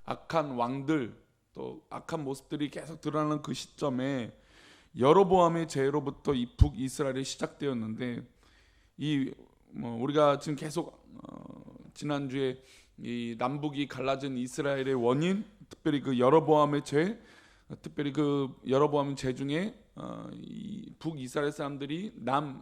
악한 왕들 또 악한 모습들이 계속 드러나는 그 시점에 여로보암의 죄로부터 이 북이스라엘이 시작되었는데 이 우리가 지금 계속 지난주에 이 남북이 갈라진 이스라엘의 원인, 특별히 그 여로보암의 죄, 특별히 그 여로보암의 죄 중에 이 북이스라엘 사람들이 남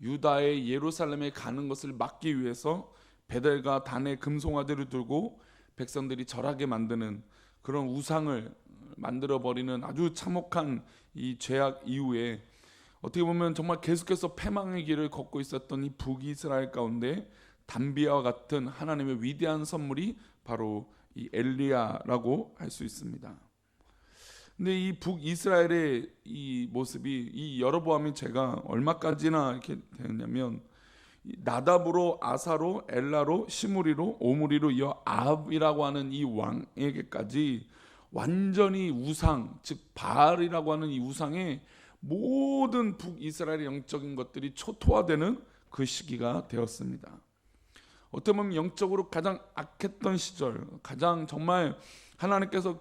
유다의 예루살렘에 가는 것을 막기 위해서 베델과 단의 금송아지를 들고 백성들이 절하게 만드는 그런 우상을 만들어 버리는 아주 참혹한 이 죄악 이후에 어떻게 보면 정말 계속해서 패망의 길을 걷고 있었던 이 북이스라엘 가운데 담비아와 같은 하나님의 위대한 선물이 바로 이 엘리야라고 할 수 있습니다. 근데 이 북이스라엘의 이 모습이 이 여로보암의 죄가 얼마까지나 이렇게 되었냐면 나답으로 아사로 엘라로 시므리로 오므리로 이어 아합이라고 하는 이 왕에게까지 완전히 우상, 즉 바알이라고 하는 이 우상의 모든 북이스라엘의 영적인 것들이 초토화되는 그 시기가 되었습니다. 어떻게 보면 영적으로 가장 악했던 시절, 가장 정말 하나님께서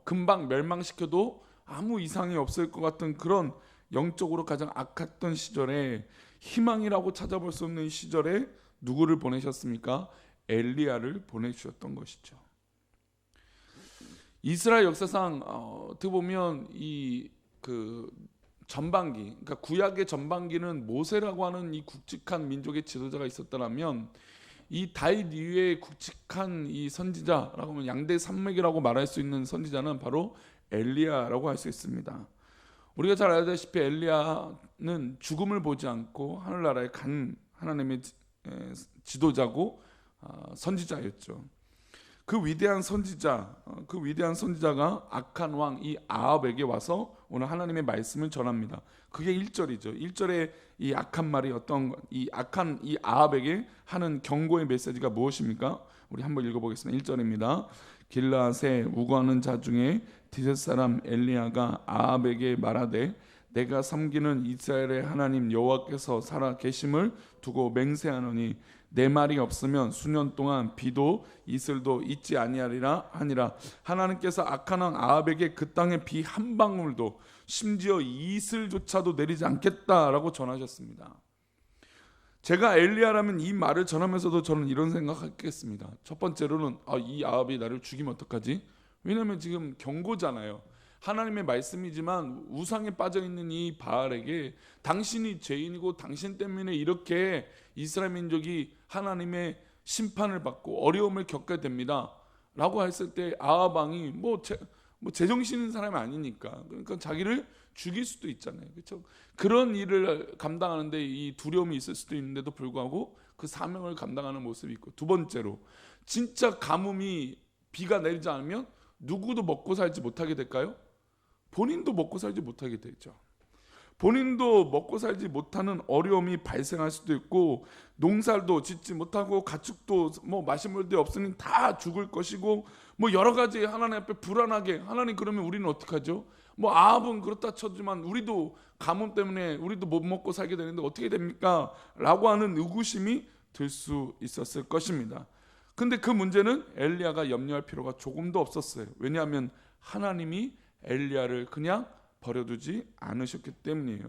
금방 멸망시켜도 아무 이상이 없을 것 같은 그런 영적으로 가장 악했던 시절에 희망이라고 찾아볼 수 없는 시절에 누구를 보내셨습니까? 엘리야를 보내주셨던 것이죠. 이스라엘 역사상 어떻게 보면 이 그 전반기, 그러니까 구약의 전반기는 모세라고 하는 이 굵직한 민족의 지도자가 있었다면 이 다윗 이후에 굵직한 이 선지자라고 하면 양대 산맥이라고 말할 수 있는 선지자는 바로 엘리야라고 할 수 있습니다. 우리가 잘 알다시피 엘리야는 죽음을 보지 않고 하늘나라에 간 하나님의 지도자고 선지자였죠. 그 위대한 선지자가 악한 왕 이 아합에게 와서 오늘 하나님의 말씀을 전합니다. 그게 1절이죠. 1절에 이 악한 말이 이 악한 이 아합에게 하는 경고의 메시지가 무엇입니까? 우리 한번 읽어보겠습니다. 1절입니다. 길라앗에 우거하는 자 중에 디벳 사람 엘리야가 아합에게 말하되 내가 섬기는 이스라엘의 하나님 여호와께서 살아 계심을 두고 맹세하노니 내 말이 없으면 수년 동안 비도 이슬도 있지 아니하리라 하니라. 하나님께서 악한 왕 아합에게 그 땅에 비 한 방울도 심지어 이슬조차도 내리지 않겠다라고 전하셨습니다. 제가 엘리야라면 이 말을 전하면서도 저는 이런 생각했겠습니다. 첫 번째로는 이 아합이 나를 죽이면 어떡하지? 왜냐하면 지금 경고잖아요. 하나님의 말씀이지만 우상에 빠져있는 이 바알에게 당신이 죄인이고 당신 때문에 이렇게 이스라엘 민족이 하나님의 심판을 받고 어려움을 겪게 됩니다 라고 했을 때 아합 왕이 제정신인 사람이 아니니까, 그러니까 자기를 죽일 수도 있잖아요. 그렇죠? 그런 일을 감당하는데 이 두려움이 있을 수도 있는데도 불구하고 그 사명을 감당하는 모습이 있고, 두 번째로 진짜 가뭄이 비가 내리지 않으면 누구도 먹고 살지 못하게 될까요? 본인도 먹고 살지 못하게 되죠. 본인도 먹고 살지 못하는 어려움이 발생할 수도 있고, 농사도 짓지 못하고 가축도 마실 물도 없으니 다 죽을 것이고, 여러 가지 하나님 앞에 불안하게, 하나님 그러면 우리는 어떡하죠? 아합은 그렇다 쳐지만 우리도 가뭄 때문에 우리도 못 먹고 살게 되는데 어떻게 됩니까? 라고 하는 의구심이 들 수 있었을 것입니다. 근데 그 문제는 엘리야가 염려할 필요가 조금도 없었어요. 왜냐하면 하나님이 엘리야를 그냥 버려두지 않으셨기 때문이에요.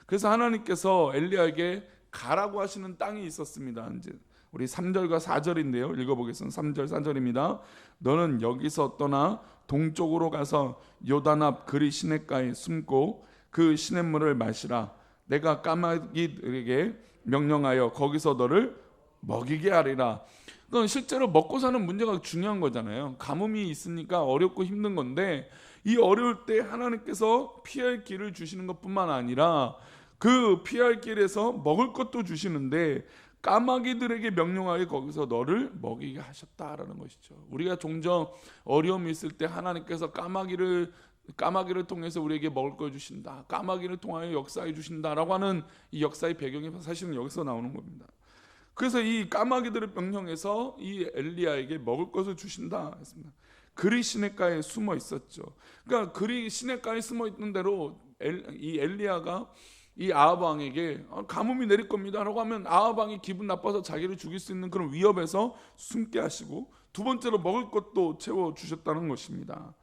그래서 하나님께서 엘리야에게 가라고 하시는 땅이 있었습니다. 이제 우리 3절과 4절인데요. 읽어보겠습니다. 3절 4절입니다. 너는 여기서 떠나 동쪽으로 가서 요단 앞 그리 시냇가에 숨고 그 시냇물을 마시라. 내가 까마귀들에게 명령하여 거기서 너를 먹이게 하리라. 그건 실제로 먹고 사는 문제가 중요한 거잖아요. 가뭄이 있으니까 어렵고 힘든 건데, 이 어려울 때 하나님께서 피할 길을 주시는 것뿐만 아니라 그 피할 길에서 먹을 것도 주시는데 까마귀들에게 명령하여 거기서 너를 먹이게 하셨다라는 것이죠. 우리가 종종 어려움이 있을 때 하나님께서 까마귀를 통해서 우리에게 먹을 걸 주신다, 까마귀를 통하여 역사해 주신다라고 하는 이 역사의 배경이 사실은 여기서 나오는 겁니다. 그래서 이 까마귀들을 명령해서 이 엘리야에게 먹을 것을 주신다 했습니다. 그리 시냇가에 숨어 있었죠. 그러니까 그리 시냇가에 숨어 있는 대로 이 엘리야가 이 아합 왕에게 가뭄이 내릴 겁니다 라고 하면 아합 왕이 기분 나빠서 자기를 죽일 수 있는 그런 위협에서 숨게 하시고, 두 번째로 먹을 것도 채워주셨다는 것입니다.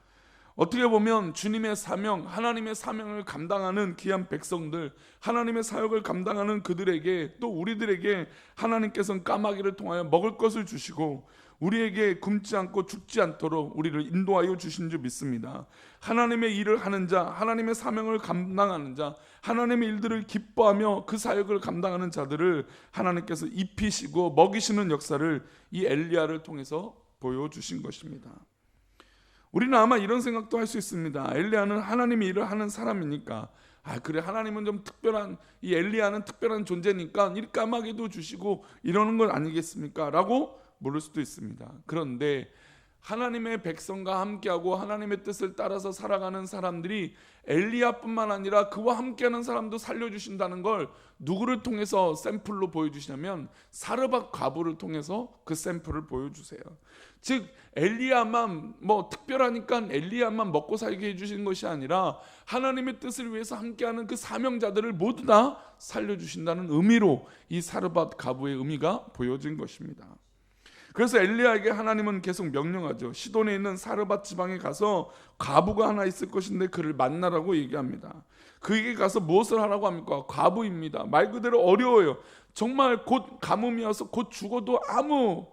어떻게 보면 주님의 사명, 하나님의 사명을 감당하는 귀한 백성들, 하나님의 사역을 감당하는 그들에게, 또 우리들에게 하나님께서는 까마귀를 통하여 먹을 것을 주시고 우리에게 굶지 않고 죽지 않도록 우리를 인도하여 주신 줄 믿습니다. 하나님의 일을 하는 자, 하나님의 사명을 감당하는 자, 하나님의 일들을 기뻐하며 그 사역을 감당하는 자들을 하나님께서 입히시고 먹이시는 역사를 이 엘리야를 통해서 보여주신 것입니다. 우리는 아마 이런 생각도 할 수 있습니다. 엘리야는 하나님의 일을 하는 사람이니까, 그래, 하나님은 좀 특별한, 이 엘리야는 특별한 존재니까 이 까마귀도 주시고 이러는 건 아니겠습니까? 라고 물을 수도 있습니다. 그런데 하나님의 백성과 함께하고 하나님의 뜻을 따라서 살아가는 사람들이 엘리야뿐만 아니라 그와 함께하는 사람도 살려주신다는 걸 누구를 통해서 샘플로 보여주시냐면 사르밧 과부를 통해서 그 샘플을 보여주세요. 즉 엘리야만 특별하니까 엘리야만 먹고 살게 해주신 것이 아니라 하나님의 뜻을 위해서 함께하는 그 사명자들을 모두 다 살려주신다는 의미로 이 사르밧 과부의 의미가 보여진 것입니다. 그래서 엘리야에게 하나님은 계속 명령하죠. 시돈에 있는 사르밧 지방에 가서 과부가 하나 있을 것인데 그를 만나라고 얘기합니다. 그에게 가서 무엇을 하라고 합니까? 과부입니다. 말 그대로 어려워요. 정말 곧 가뭄이 와서 곧 죽어도 아무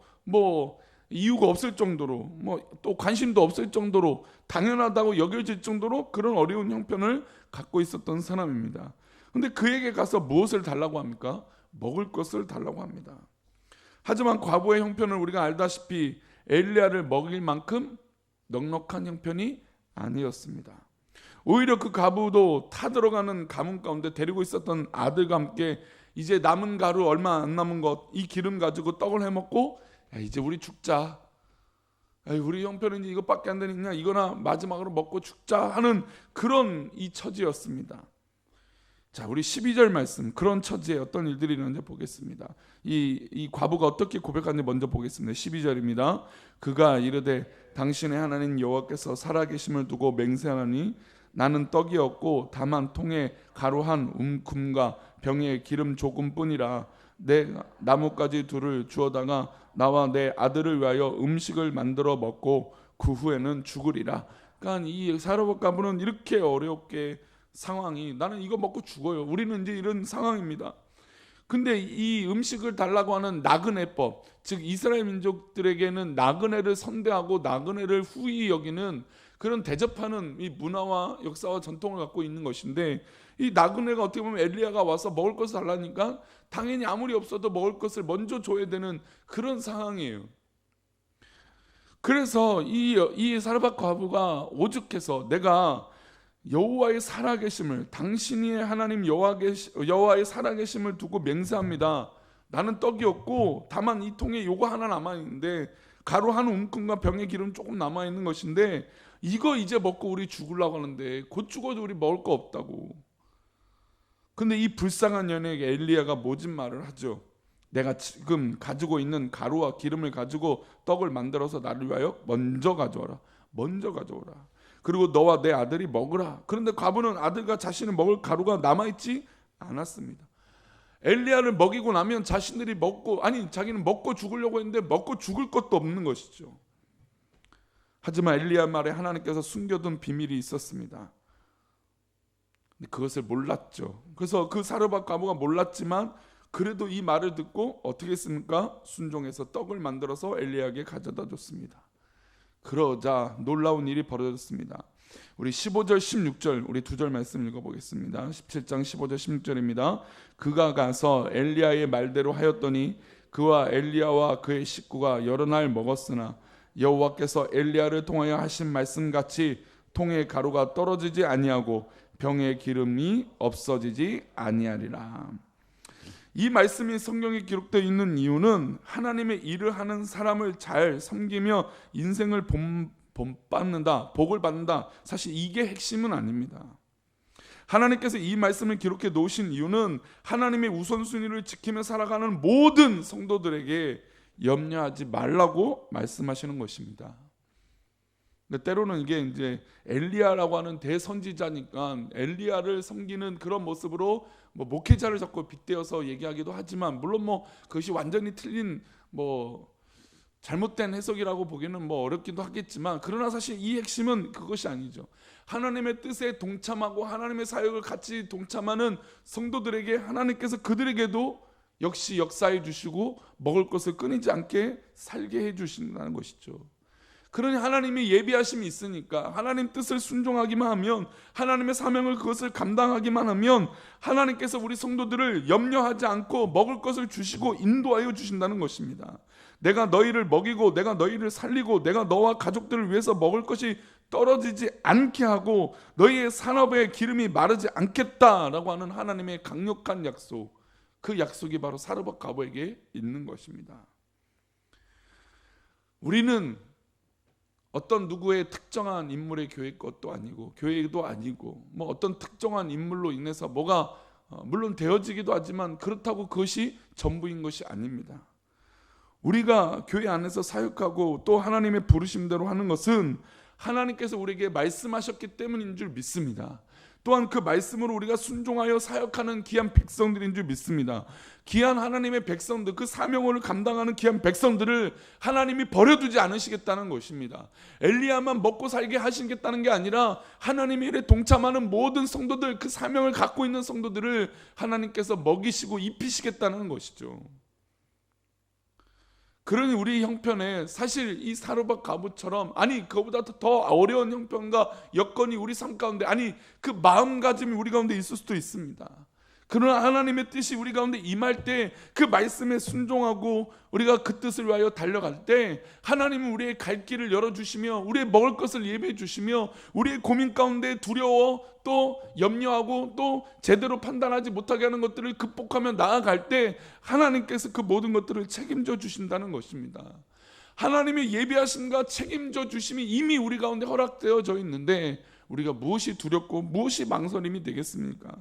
이유가 없을 정도로, 또 관심도 없을 정도로, 당연하다고 여겨질 정도로 그런 어려운 형편을 갖고 있었던 사람입니다. 그런데 그에게 가서 무엇을 달라고 합니까? 먹을 것을 달라고 합니다. 하지만 과부의 형편을 우리가 알다시피 엘리야를 먹일 만큼 넉넉한 형편이 아니었습니다. 오히려 그 과부도 타들어가는 가뭄 가운데 데리고 있었던 아들과 함께 이제 남은 가루 얼마 안 남은 것, 이 기름 가지고 떡을 해먹고 이제 우리 죽자, 우리 형편은 이것밖에 안 되느냐, 이거나 마지막으로 먹고 죽자 하는 그런 이 처지였습니다. 자, 우리 12절 말씀, 그런 처지에 어떤 일들이 있는지 보겠습니다. 이 과부가 어떻게 고백하는지 먼저 보겠습니다. 12절입니다. 그가 이르되 당신의 하나님 여호와께서 살아계심을 두고 맹세하노니 나는 떡이 없고 다만 통에 가루 한 움큼과 병에 기름 조금뿐이라. 내 나뭇가지 둘을 주어다가 나와 내 아들을 위하여 음식을 만들어 먹고 그 후에는 죽으리라. 그러니까 이 사르밧 과부는 이렇게 어렵게 상황이, 나는 이거 먹고 죽어요. 우리는 이제 이런 상황입니다. 근데 이 음식을 달라고 하는 나그네법, 즉 이스라엘 민족들에게는 나그네를 선대하고 나그네를 후히 여기는 그런 대접하는 이 문화와 역사와 전통을 갖고 있는 것인데, 이 나그네가 어떻게 보면 엘리야가 와서 먹을 것을 달라니까 당연히 아무리 없어도 먹을 것을 먼저 줘야 되는 그런 상황이에요. 그래서 이 사르밧 과부가 오죽해서 내가 여호와의 살아계심을, 당신의 하나님 여호와의 살아계심을 두고 맹세합니다. 나는 떡이 없고 다만 이 통에 요거 하나 남아있는데 가루 한 움큼과 병의 기름 조금 남아있는 것인데 이거 이제 먹고 우리 죽으려고 하는데 곧 죽어도 우리 먹을 거 없다고. 근데 이 불쌍한 연예에게 엘리야가 모진 말을 하죠. 내가 지금 가지고 있는 가루와 기름을 가지고 떡을 만들어서 나를 위하여 먼저 가져와라. 먼저 가져오라. 그리고 너와 내 아들이 먹으라. 그런데 과부는 아들과 자신이 먹을 가루가 남아있지 않았습니다. 엘리야를 먹이고 나면 자신들이 자기는 먹고 죽으려고 했는데 먹고 죽을 것도 없는 것이죠. 하지만 엘리야 말에 하나님께서 숨겨둔 비밀이 있었습니다. 그것을 몰랐죠. 그래서 그 사르밧 과부가 몰랐지만 그래도 이 말을 듣고 어떻게 했습니까? 순종해서 떡을 만들어서 엘리야에게 가져다 줬습니다. 그러자 놀라운 일이 벌어졌습니다. 우리 15절 16절 우리 두 절 말씀 읽어보겠습니다. 17장 15절 16절입니다. 그가 가서 엘리야의 말대로 하였더니 그와 엘리야와 그의 식구가 여러 날 먹었으나 여호와께서 엘리야를 통하여 하신 말씀같이 통의 가루가 떨어지지 아니하고 병의 기름이 없어지지 아니하리라. 이 말씀이 성경에 기록되어 있는 이유는 하나님의 일을 하는 사람을 잘 섬기며 인생을 본받는다, 복을 받는다, 사실 이게 핵심은 아닙니다. 하나님께서 이 말씀을 기록해 놓으신 이유는 하나님의 우선순위를 지키며 살아가는 모든 성도들에게 염려하지 말라고 말씀하시는 것입니다. 근데 때로는 이게 이제 엘리야라고 하는 대선지자니까 엘리야를 섬기는 그런 모습으로 뭐 목회자를 자꾸 빗대어서 얘기하기도 하지만, 물론 뭐 그것이 완전히 틀린 뭐 잘못된 해석이라고 보기는 뭐 어렵기도 하겠지만, 그러나 사실 이 핵심은 그것이 아니죠. 하나님의 뜻에 동참하고 하나님의 사역을 같이 동참하는 성도들에게 하나님께서 그들에게도 역시 역사해 주시고 먹을 것을 끊이지 않게 살게 해 주신다는 것이죠. 그러니 하나님이 예비하심이 있으니까 하나님 뜻을 순종하기만 하면, 하나님의 사명을 그것을 감당하기만 하면 하나님께서 우리 성도들을 염려하지 않고 먹을 것을 주시고 인도하여 주신다는 것입니다. 내가 너희를 먹이고 내가 너희를 살리고 내가 너와 가족들을 위해서 먹을 것이 떨어지지 않게 하고 너희의 산업의 기름이 마르지 않겠다라고 하는 하나님의 강력한 약속, 그 약속이 바로 사르밧 과부에게 있는 것입니다. 우리는 어떤 누구의 특정한 인물의 교회 것도 아니고 교회도 아니고 뭐 어떤 특정한 인물로 인해서 뭐가 물론 되어지기도 하지만 그렇다고 그것이 전부인 것이 아닙니다. 우리가 교회 안에서 사역하고 또 하나님의 부르심대로 하는 것은 하나님께서 우리에게 말씀하셨기 때문인 줄 믿습니다. 또한 그 말씀으로 우리가 순종하여 사역하는 귀한 백성들인 줄 믿습니다. 귀한 하나님의 백성들, 그 사명을 감당하는 귀한 백성들을 하나님이 버려두지 않으시겠다는 것입니다. 엘리야만 먹고 살게 하시겠다는 게 아니라 하나님의 일에 동참하는 모든 성도들, 그 사명을 갖고 있는 성도들을 하나님께서 먹이시고 입히시겠다는 것이죠. 그러니 우리 형편에 사실 이 사르밧 과부처럼, 아니 그보다 더 어려운 형편과 여건이 우리 삶 가운데, 아니 그 마음가짐이 우리 가운데 있을 수도 있습니다. 그러나 하나님의 뜻이 우리 가운데 임할 때 그 말씀에 순종하고 우리가 그 뜻을 위하여 달려갈 때 하나님은 우리의 갈 길을 열어주시며 우리의 먹을 것을 예배해 주시며 우리의 고민 가운데 두려워 또 염려하고 또 제대로 판단하지 못하게 하는 것들을 극복하며 나아갈 때 하나님께서 그 모든 것들을 책임져 주신다는 것입니다. 하나님의 예비하심과 책임져 주심이 이미 우리 가운데 허락되어져 있는데 우리가 무엇이 두렵고 무엇이 망설임이 되겠습니까?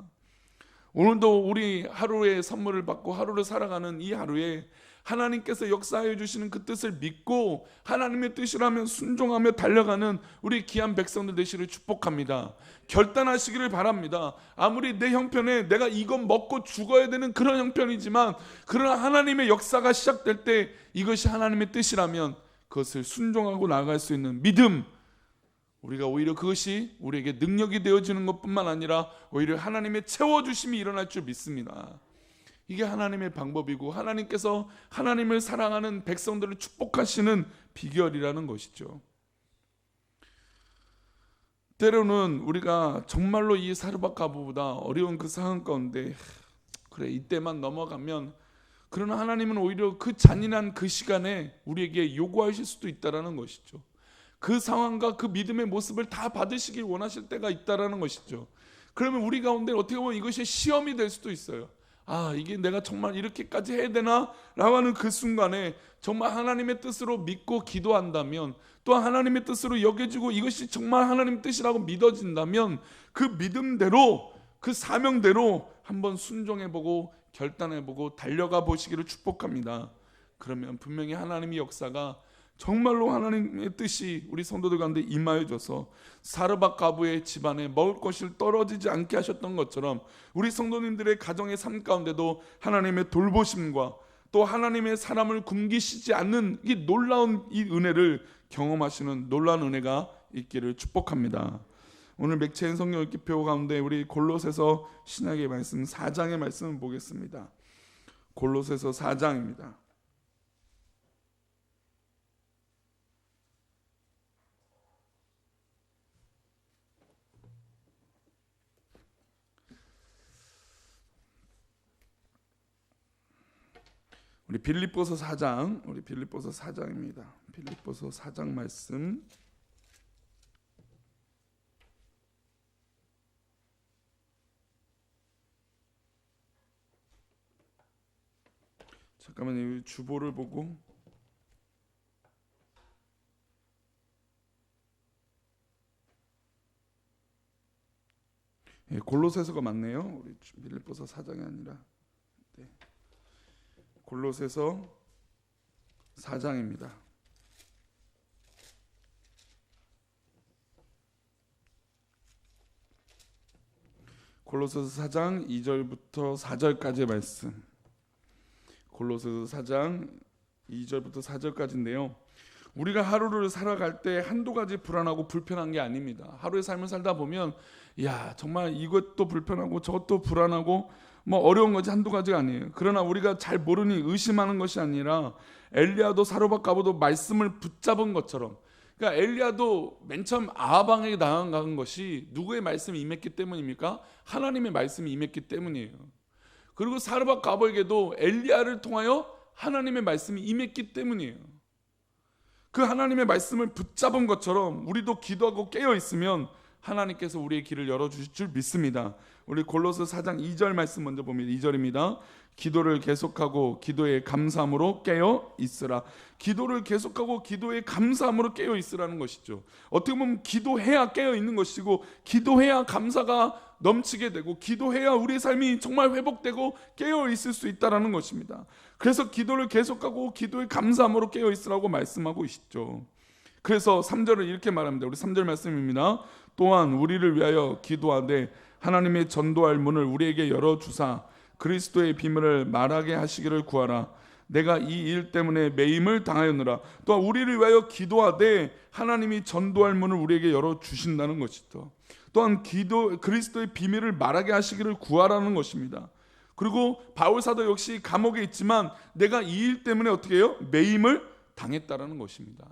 오늘도 우리 하루의 선물을 받고 하루를 살아가는 이 하루에 하나님께서 역사해 주시는 그 뜻을 믿고 하나님의 뜻이라면 순종하며 달려가는 우리 귀한 백성들 되시기를 축복합니다. 결단하시기를 바랍니다. 아무리 내 형편에 내가 이건 먹고 죽어야 되는 그런 형편이지만, 그러나 하나님의 역사가 시작될 때 이것이 하나님의 뜻이라면 그것을 순종하고 나아갈 수 있는 믿음, 우리가 오히려 그것이 우리에게 능력이 되어지는 것뿐만 아니라 오히려 하나님의 채워주심이 일어날 줄 믿습니다. 이게 하나님의 방법이고 하나님께서 하나님을 사랑하는 백성들을 축복하시는 비결이라는 것이죠. 때로는 우리가 정말로 이 사르밧 과부보다 어려운 그 상황 가운데 그래 이때만 넘어가면, 그러나 하나님은 오히려 그 잔인한 그 시간에 우리에게 요구하실 수도 있다는 것이죠. 그 상황과 그 믿음의 모습을 다 받으시길 원하실 때가 있다는 것이죠. 그러면 우리 가운데 어떻게 보면 이것이 시험이 될 수도 있어요. 아, 이게 내가 정말 이렇게까지 해야 되나? 라고 하는 그 순간에 정말 하나님의 뜻으로 믿고 기도한다면, 또 하나님의 뜻으로 여겨지고 이것이 정말 하나님의 뜻이라고 믿어진다면 그 믿음대로 그 사명대로 한번 순종해보고 결단해보고 달려가 보시기를 축복합니다. 그러면 분명히 하나님의 역사가 정말로 하나님의 뜻이 우리 성도들 가운데 임하여져서 사르밧 과부의 집안에 먹을 것이 떨어지지 않게 하셨던 것처럼 우리 성도님들의 가정의 삶 가운데도 하나님의 돌보심과 또 하나님의 사람을 굶기시지 않는 이 놀라운 이 은혜를 경험하시는 놀라운 은혜가 있기를 축복합니다. 오늘 맥체인 성경 읽기표 가운데 우리 골로새서 신약의 말씀 4장의 말씀을 보겠습니다. 골로새서 4장입니다. 우리 빌립보서 4장, 우리 빌립보서 4장입니다. 빌립보서 4장 말씀. 잠깐만요. 주보를 보고 골로새서가 맞네요. 우리 빌립보서 4장이 아니라 네. 골로새서 4장입니다. 골로새서 4장 2절부터 4절까지의 말씀. 골로새서 4장 2절부터 4절까지인데요. 우리가 하루를 살아갈 때 한두 가지 불안하고 불편한 게 아닙니다. 하루의 삶을 살다 보면 야 정말 이것도 불편하고 저것도 불안하고 뭐 어려운 것이 한두 가지가 아니에요. 그러나 우리가 잘 모르니 의심하는 것이 아니라 엘리야도 사로밧 가보도 말씀을 붙잡은 것처럼, 그러니까 엘리야도 맨 처음 아하방에게 나아간 것이 누구의 말씀이 임했기 때문입니까? 하나님의 말씀이 임했기 때문이에요. 그리고 사로밧 가보에게도 엘리야를 통하여 하나님의 말씀이 임했기 때문이에요. 그 하나님의 말씀을 붙잡은 것처럼 우리도 기도하고 깨어 있으면 하나님께서 우리의 길을 열어주실 줄 믿습니다. 우리 골로새 4장 2절 말씀 먼저 봅니다. 2절입니다. 기도를 계속하고 기도에 감사함으로 깨어 있으라. 기도를 계속하고 기도에 감사함으로 깨어 있으라는 것이죠. 어떻게 보면 기도해야 깨어 있는 것이고, 기도해야 감사가 넘치게 되고, 기도해야 우리의 삶이 정말 회복되고 깨어 있을 수 있다라는 것입니다. 그래서 기도를 계속하고 기도에 감사함으로 깨어 있으라고 말씀하고 있죠. 그래서 3절을 이렇게 말합니다. 우리 3절 말씀입니다. 또한 우리를 위하여 기도하되 하나님의 전도할 문을 우리에게 열어주사 그리스도의 비밀을 말하게 하시기를 구하라. 내가 이 일 때문에 매임을 당하였느라. 또한 우리를 위하여 기도하되 하나님이 전도할 문을 우리에게 열어주신다는 것이죠. 또한 그리스도의 비밀을 말하게 하시기를 구하라는 것입니다. 그리고 바울 사도 역시 감옥에 있지만 내가 이 일 때문에 어떻게 해요? 매임을 당했다라는 것입니다.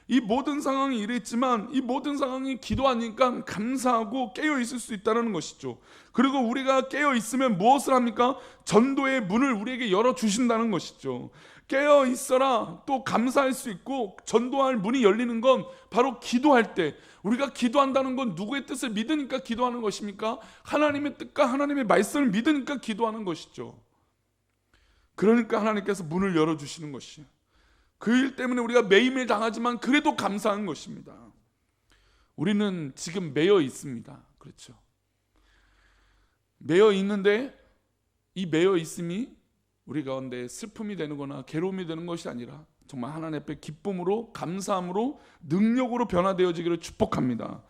이 모든 상황이 이랬지만 이 모든 상황이 기도하니까 감사하고 깨어 있을 수 있다는 것이죠. 그리고 우리가 깨어 있으면 무엇을 합니까? 전도의 문을 우리에게 열어주신다는 것이죠. 깨어 있어라 또 감사할 수 있고 전도할 문이 열리는 건 바로 기도할 때, 우리가 기도한다는 건 누구의 뜻을 믿으니까 기도하는 것입니까? 하나님의 뜻과 하나님의 말씀을 믿으니까 기도하는 것이죠. 그러니까 하나님께서 문을 열어주시는 것이에요. 그 일 때문에 우리가 매임을 당하지만 그래도 감사한 것입니다. 우리는 지금 매여 있습니다. 그렇죠. 매여 있는데 이 매여 있음이 우리 가운데 슬픔이 되는 거나 괴로움이 되는 것이 아니라 정말 하나님 앞에 기쁨으로 감사함으로 능력으로 변화되어지기를 축복합니다.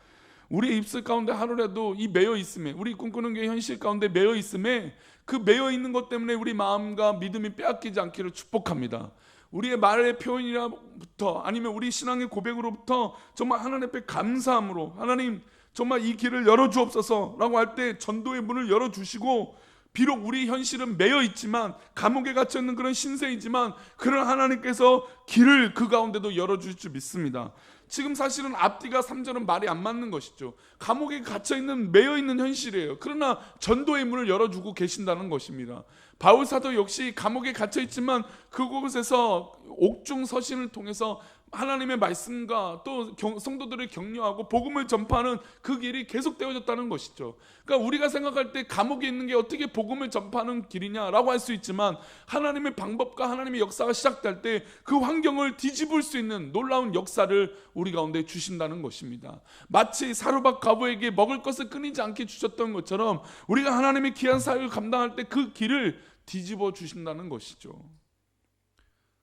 우리의 입술 가운데 하루라도 이 매여 있음에, 우리 꿈꾸는 게 현실 가운데 매여 있음에 그 매여 있는 것 때문에 우리 마음과 믿음이 빼앗기지 않기를 축복합니다. 우리의 말의 표현이라부터 아니면 우리 신앙의 고백으로부터 정말 하나님 앞에 감사함으로 하나님 정말 이 길을 열어주옵소서라고 할 때 전도의 문을 열어주시고, 비록 우리 현실은 매여 있지만 감옥에 갇혀 있는 그런 신세이지만 그런 하나님께서 길을 그 가운데도 열어주실 줄 믿습니다. 지금 사실은 앞뒤가 3절은 말이 안 맞는 것이죠. 감옥에 갇혀 있는 매여 있는 현실이에요. 그러나 전도의 문을 열어주고 계신다는 것입니다. 바울 사도 역시 감옥에 갇혀 있지만 그곳에서 옥중 서신을 통해서 하나님의 말씀과 또 성도들을 격려하고 복음을 전파하는 그 길이 계속되어졌다는 것이죠. 그러니까 우리가 생각할 때 감옥에 있는 게 어떻게 복음을 전파하는 길이냐라고 할 수 있지만 하나님의 방법과 하나님의 역사가 시작될 때 그 환경을 뒤집을 수 있는 놀라운 역사를 우리 가운데 주신다는 것입니다. 마치 사로밧 과부에게 먹을 것을 끊이지 않게 주셨던 것처럼 우리가 하나님의 귀한 사역을 감당할 때 그 길을 뒤집어 주신다는 것이죠.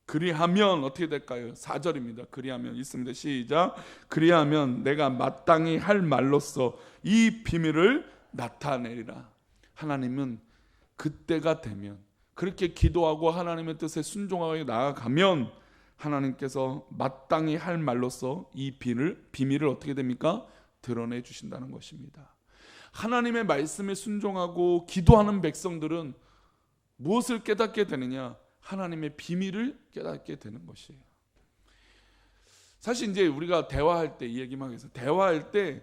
그리하면 어떻게 될까요? 4절입니다. 그리하면 있습니다. 시작. 그리하면 내가 마땅히 할 말로써 이 비밀을 나타내리라. 하나님은 그때가 되면 그렇게 기도하고 하나님의 뜻에 순종하게 나아가면 하나님께서 마땅히 할 말로써 이 비밀을 어떻게 됩니까? 드러내 주신다는 것입니다. 하나님의 말씀에 순종하고 기도하는 백성들은 무엇을 깨닫게 되느냐? 하나님의 비밀을 깨닫게 되는 것이에요. 사실 이제 우리가 대화할 때 이 얘기만 하겠어. 대화할 때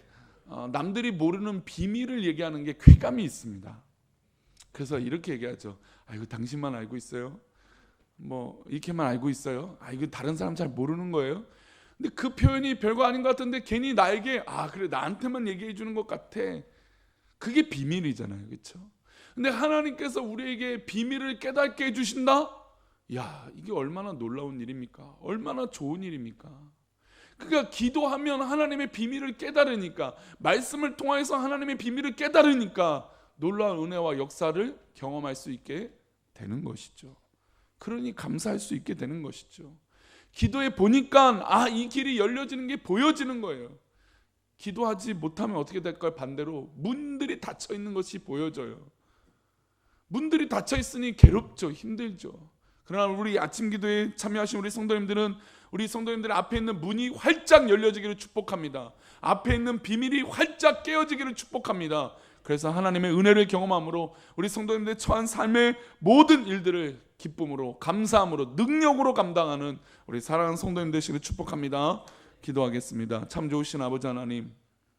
남들이 모르는 비밀을 얘기하는 게 쾌감이 있습니다. 그래서 이렇게 얘기하죠. 아 이거 당신만 알고 있어요? 뭐 이렇게만 알고 있어요? 아 이거 다른 사람 잘 모르는 거예요? 근데 그 표현이 별거 아닌 것 같은데 괜히 나에게 아 그래 나한테만 얘기해 주는 것 같아. 그게 비밀이잖아요. 그렇죠? 근데 하나님께서 우리에게 비밀을 깨닫게 해주신다? 야 이게 얼마나 놀라운 일입니까? 얼마나 좋은 일입니까? 그러니까 기도하면 하나님의 비밀을 깨달으니까, 말씀을 통해서 하나님의 비밀을 깨달으니까 놀라운 은혜와 역사를 경험할 수 있게 되는 것이죠. 그러니 감사할 수 있게 되는 것이죠. 기도해 보니까 이 길이 열려지는 게 보여지는 거예요. 기도하지 못하면 어떻게 될까요? 반대로 문들이 닫혀 있는 것이 보여져요. 문들이 닫혀 있으니 괴롭죠. 힘들죠. 그러나 우리 아침 기도에 참여하신 우리 성도님들은 우리 성도님들 앞에 있는 문이 활짝 열려지기를 축복합니다. 앞에 있는 비밀이 활짝 깨어지기를 축복합니다. 그래서 하나님의 은혜를 경험함으로 우리 성도님들 처한 삶의 모든 일들을 기쁨으로, 감사함으로, 능력으로 감당하는 우리 사랑하는 성도님 되시기를 축복합니다. 기도하겠습니다. 참 좋으신 아버지 하나님,